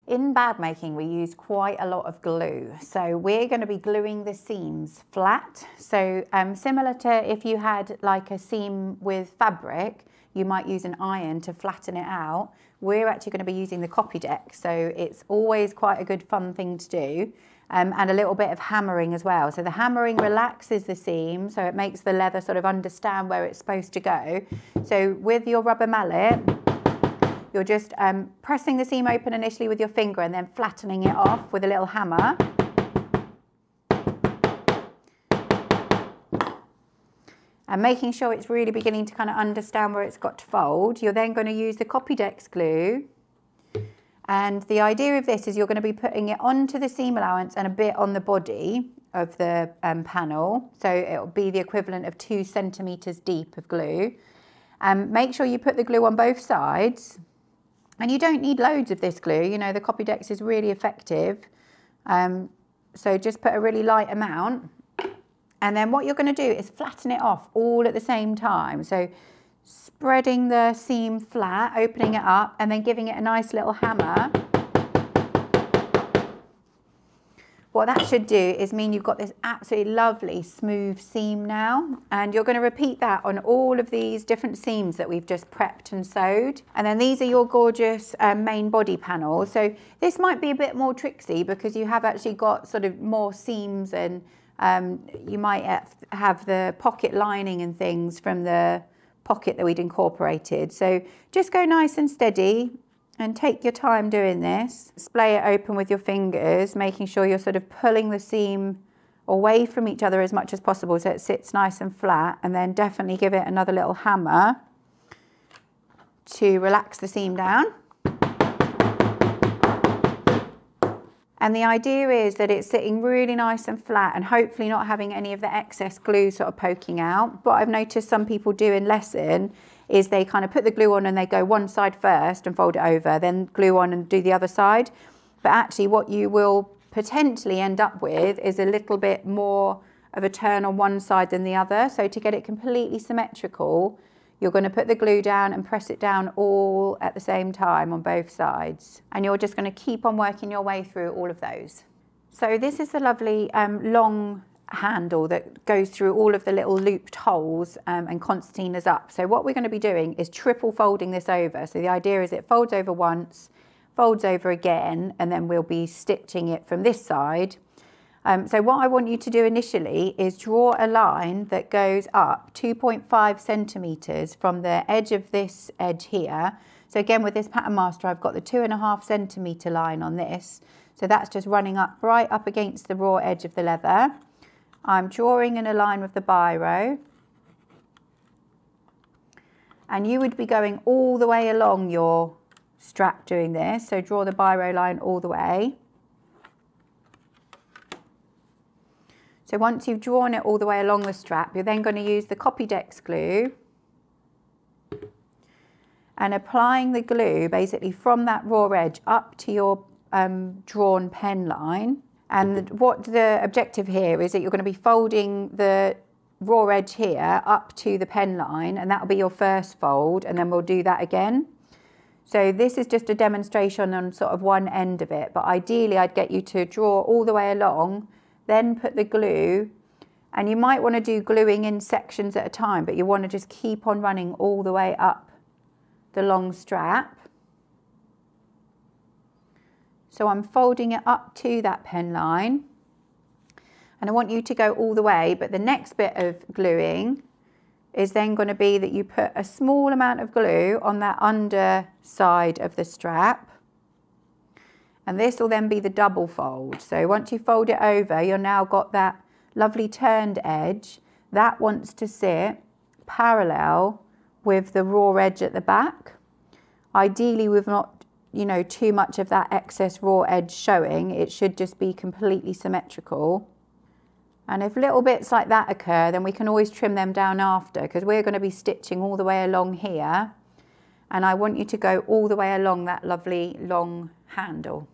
In bag making, we use quite a lot of glue. So we're going to be gluing the seams flat. So similar to if you had like a seam with fabric, you might use an iron to flatten it out. We're actually going to be using the copy deck. So it's always quite a good fun thing to do. And a little bit of hammering as well. So the hammering relaxes the seam, so it makes the leather sort of understand where it's supposed to go. So with your rubber mallet, you're just pressing the seam open initially with your finger and then flattening it off with a little hammer. And making sure it's really beginning to kind of understand where it's got to fold. You're then going to use the Copydex glue. And the idea of this is you're going to be putting it onto the seam allowance and a bit on the body of the panel. So it'll be the equivalent of 2 centimeters deep of glue. Make sure you put the glue on both sides. And you don't need loads of this glue, you know, the Copydex is really effective. So just put a really light amount. And then what you're going to do is flatten it off all at the same time. So spreading the seam flat, opening it up, and then giving it a nice little hammer. What that should do is mean you've got this absolutely lovely smooth seam now, and you're going to repeat that on all of these different seams that we've just prepped and sewed. And then these are your gorgeous main body panels. So this might be a bit more tricksy because you have actually got sort of more seams, and you might have the pocket lining and things from the pocket that we'd incorporated. So just go nice and steady and take your time doing this. Splay it open with your fingers, making sure you're sort of pulling the seam away from each other as much as possible so it sits nice and flat, and then definitely give it another little hammer to relax the seam down. And the idea is that it's sitting really nice and flat and hopefully not having any of the excess glue sort of poking out. What I've noticed some people do in lesson is they kind of put the glue on and they go one side first and fold it over, then glue on and do the other side. But actually what you will potentially end up with is a little bit more of a turn on one side than the other. So to get it completely symmetrical, you're going to put the glue down and press it down all at the same time on both sides. And you're just going to keep on working your way through all of those. So this is the lovely long handle that goes through all of the little looped holes and concertinas up. So what we're going to be doing is triple folding this over. So the idea is it folds over once, folds over again, and then we'll be stitching it from this side. So what I want you to do initially is draw a line that goes up 2.5 centimeters from the edge of this edge here. So again, with this pattern master, I've got the 2.5 centimeter line on this. So that's just running up right up against the raw edge of the leather. I'm drawing in a line with the biro. And you would be going all the way along your strap doing this. So draw the biro line all the way. So once you've drawn it all the way along the strap, you're then going to use the Copydex glue and applying the glue basically from that raw edge up to your drawn pen line. And what the objective here is that you're going to be folding the raw edge here up to the pen line, and that'll be your first fold, and then we'll do that again. So this is just a demonstration on sort of one end of it, but ideally I'd get you to draw all the way along, then put the glue, and you might want to do gluing in sections at a time, but you want to just keep on running all the way up the long strap. So I'm folding it up to that pen line, and I want you to go all the way, but the next bit of gluing is then going to be that you put a small amount of glue on that underside of the strap. And this will then be the double fold. So once you fold it over, you've now got that lovely turned edge. That wants to sit parallel with the raw edge at the back. Ideally, with not, you know, too much of that excess raw edge showing. It should just be completely symmetrical. And if little bits like that occur, then we can always trim them down after, because we're going to be stitching all the way along here. And I want you to go all the way along that lovely long handle.